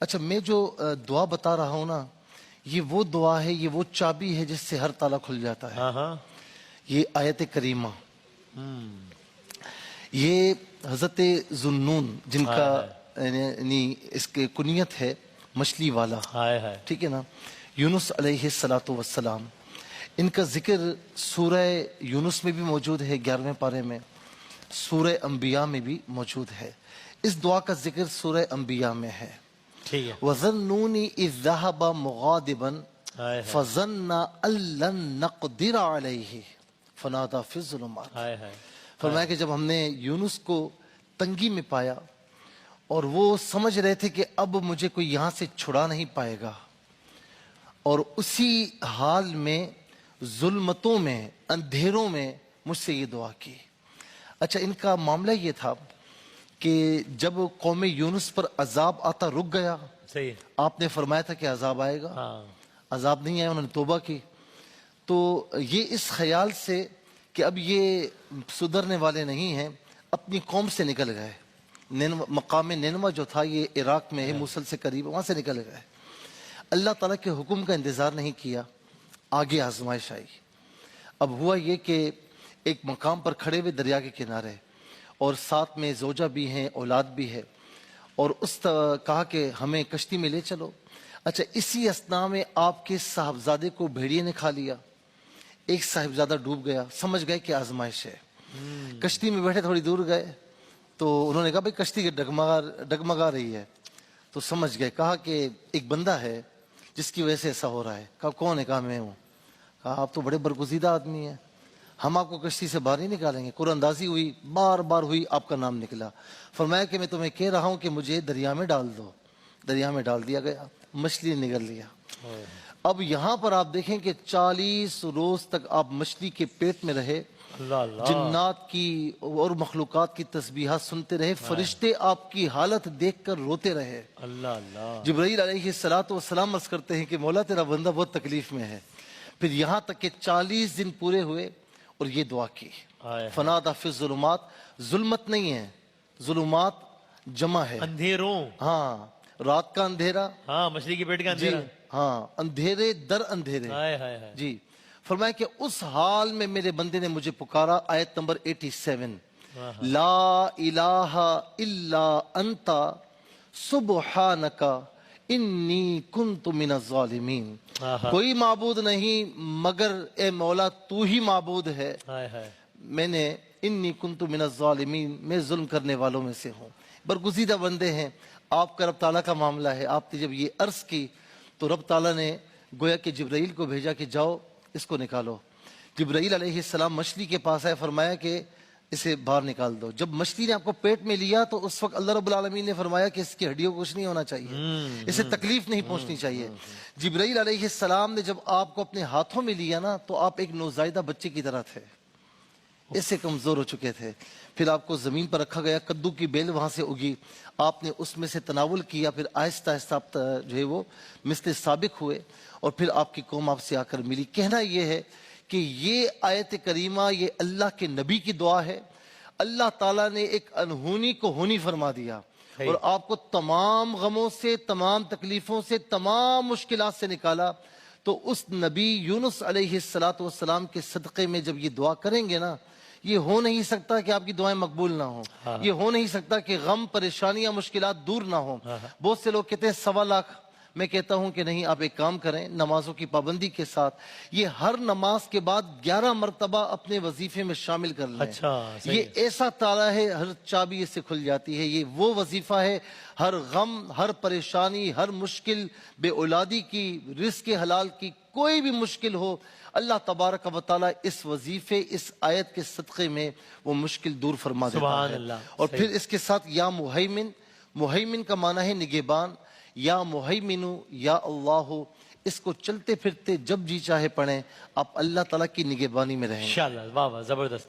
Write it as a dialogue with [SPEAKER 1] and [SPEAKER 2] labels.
[SPEAKER 1] اچھا میں جو دعا بتا رہا ہوں نا، یہ وہ دعا ہے، یہ وہ چابی ہے جس سے ہر تالا کھل جاتا ہے.
[SPEAKER 2] ہاں ہاں
[SPEAKER 1] یہ آیت کریمہ، یہ حضرت ذوالنون جن کا یعنی اس کے کنیت ہے مچھلی والا،
[SPEAKER 2] ہائے ہائے
[SPEAKER 1] ٹھیک ہے نا، یونس علیہ السلام. ان کا ذکر سورہ یونس میں بھی موجود ہے 11ویں پارے میں، سورہ انبیاء میں بھی موجود ہے. اس دعا کا ذکر سورہ انبیاء میں ہے.
[SPEAKER 2] ٹھیک ہے.
[SPEAKER 1] وَظَنُّونِ إِذْ ذَهَبَ مُغَاضِبًا
[SPEAKER 2] ہائے ہائے
[SPEAKER 1] فَظَنَّ أَن لَّن نَّقْدِرَ عَلَيْهِ فَنَادَىٰ فِي الظُّلُمَاتِ.
[SPEAKER 2] ہائے ہائے
[SPEAKER 1] فرمایا کہ جب ہم نے یونس کو تنگی میں پایا اور وہ سمجھ رہے تھے کہ اب مجھے کوئی یہاں سے چھڑا نہیں پائے گا، اور اسی حال میں ظلمتوں میں اندھیروں میں مجھ سے یہ دعا کی. اچھا ان کا معاملہ یہ تھا کہ جب قوم یونس پر عذاب آتا رک گیا،
[SPEAKER 2] صحیح ہے.
[SPEAKER 1] آپ نے فرمایا تھا کہ عذاب آئے گا،
[SPEAKER 2] ہاں
[SPEAKER 1] عذاب نہیں آیا، انہوں نے توبہ کی. تو یہ اس خیال سے کہ اب یہ سدھرنے والے نہیں ہیں، اپنی قوم سے نکل گئے. مقام نینوا جو تھا یہ عراق میں ہے، موصل سے قریب، وہاں سے نکل گئے. اللہ تعالیٰ کے حکم کا انتظار نہیں کیا، آگے آزمائش آئی. اب ہوا یہ کہ ایک مقام پر کھڑے ہوئے دریا کے کنارے، اور ساتھ میں زوجہ بھی ہیں، اولاد بھی ہے، اور کہا کہ ہمیں کشتی میں لے چلو. اچھا اسی اثناء میں آپ کے صاحبزادے کو بھیڑیے نے کھا لیا، ایک صاحبزادہ ڈوب گیا. سمجھ گئے کہ آزمائش ہے. کشتی میں بیٹھے تھوڑی دور گئے تو انہوں نے کہا بھائی کشتی ڈگمگا رہی ہے. تو سمجھ گئے، کہا کہ ایک بندہ ہے جس کی وجہ سے ایسا ہو رہا ہے. کہا کون ہے؟ کہا میں ہوں. کہا آپ تو بڑے برگزیدہ آدمی ہیں، ہم آپ کو کشتی سے باہر نہیں نکالیں گے. قرآن اندازی ہوئی، بار بار ہوئی، آپ کا نام نکلا. فرمایا کہ میں تمہیں کہہ رہا ہوں کہ مجھے دریا میں ڈال دو. دریا میں ڈال دیا گیا، مچھلی نے نگل لیا. اب یہاں پر آپ دیکھیں کہ 40 روز تک آپ مچھلی کے پیٹ میں رہے،
[SPEAKER 2] اللہ اللہ.
[SPEAKER 1] جنات کی اور مخلوقات کی تسبیحات سنتے رہے، فرشتے آپ کی حالت دیکھ کر روتے رہے.
[SPEAKER 2] اللہ اللہ.
[SPEAKER 1] جبرائیل علیہ السلام عرض کرتے ہیں کہ مولا تیرا بندہ بہت تکلیف میں ہے. پھر یہاں تک کہ 40 دن پورے ہوئے اور یہ دعا کی.
[SPEAKER 2] ہائے
[SPEAKER 1] فنادیٰ فی الظلمات، ظلمت نہیں ہے، ظلمات جمع ہے.
[SPEAKER 2] اندھیروں.
[SPEAKER 1] ہاں، رات کا اندھیرا،
[SPEAKER 2] ہاں مچھلی کے پیٹ کا
[SPEAKER 1] جی
[SPEAKER 2] اندھیرا.
[SPEAKER 1] ہاں، اندھیرے در اندھیرے.
[SPEAKER 2] ہائے ہائے ہائے.
[SPEAKER 1] جی فرمایا کہ اس حال میں میرے بندے نے مجھے پکارا. آیت نمبر 87، لا الہ الا انت سبحانک انی کنت من الظالمین. کوئی معبود نہیں مگر اے مولا تو ہی معبود ہے.
[SPEAKER 2] ہائے ہائے.
[SPEAKER 1] میں نے انی کنت من الظالمین، میں ظلم کرنے والوں میں سے ہوں. برگزیدہ بندے ہیں. آپ کا رب تعالیٰ کا معاملہ ہے. آپ نے جب یہ عرض کی تو رب تعالیٰ نے گویا کہ جبرائیل کو بھیجا کہ جاؤ اس کو نکالو. جبرائیل علیہ السلام مچھلی کے پاس آئے، فرمایا کہ اسے باہر نکال دو. جب مچھلی نے آپ کو پیٹ میں لیا تو اس وقت اللہ رب العالمین نے فرمایا کہ اس کی ہڈیوں کو کچھ نہیں ہونا چاہیے، اسے تکلیف نہیں پہنچنی چاہیے. جبرائیل علیہ السلام نے جب آپ کو اپنے ہاتھوں میں لیا نا تو آپ ایک نوزائیدہ بچے کی طرح تھے، ایسے کمزور ہو چکے تھے. پھر آپ کو زمین پر رکھا گیا، کدو کی بیل وہاں سے اگی، آپ نے اس میں سے تناول کیا. پھر آہستہ آہستہ آپ جو ہے وہ مثل سابق ہوئے، اور پھر آپ کی قوم آپ سے آ کر ملی. کہنا یہ ہے کہ یہ آیت کریمہ یہ اللہ کے نبی کی دعا ہے. اللہ تعالیٰ نے ایک انہونی کو ہونی فرما دیا اور آپ کو تمام غموں سے، تمام تکلیفوں سے، تمام مشکلات سے نکالا. تو اس نبی یونس علیہ السلام کے صدقے میں جب یہ دعا کریں گے نا، یہ ہو نہیں سکتا کہ آپ کی دعائیں مقبول نہ ہوں. یہ ہو نہیں سکتا کہ غم، پریشانیاں، مشکلات دور نہ ہوں. بہت سے لوگ کہتے ہیں 1.25 لاکھ. میں کہتا ہوں کہ نہیں، آپ ایک کام کریں، نمازوں کی پابندی کے ساتھ یہ ہر نماز کے بعد 11 مرتبہ اپنے وظیفے میں شامل کر لیں. یہ ایسا تالا ہے، ہر چابی اس سے کھل جاتی ہے. یہ وہ وظیفہ ہے، ہر غم، ہر پریشانی، ہر مشکل، بے اولادی کی، رزق حلال کی، کوئی بھی مشکل ہو، اللہ تبارک و تعالیٰ اس وظیفے، اس آیت کے صدقے میں وہ مشکل دور فرما دیتا ہے. اور پھر اس کے ساتھ یا محیمن، محیمن کا معنی ہے نگہبان. یا محیمنو یا اللہ، اس کو چلتے پھرتے جب جی چاہے پڑھیں، آپ اللہ تعالیٰ کی نگہبانی میں رہیں.
[SPEAKER 2] انشاءاللہ. واہ واہ، زبردست.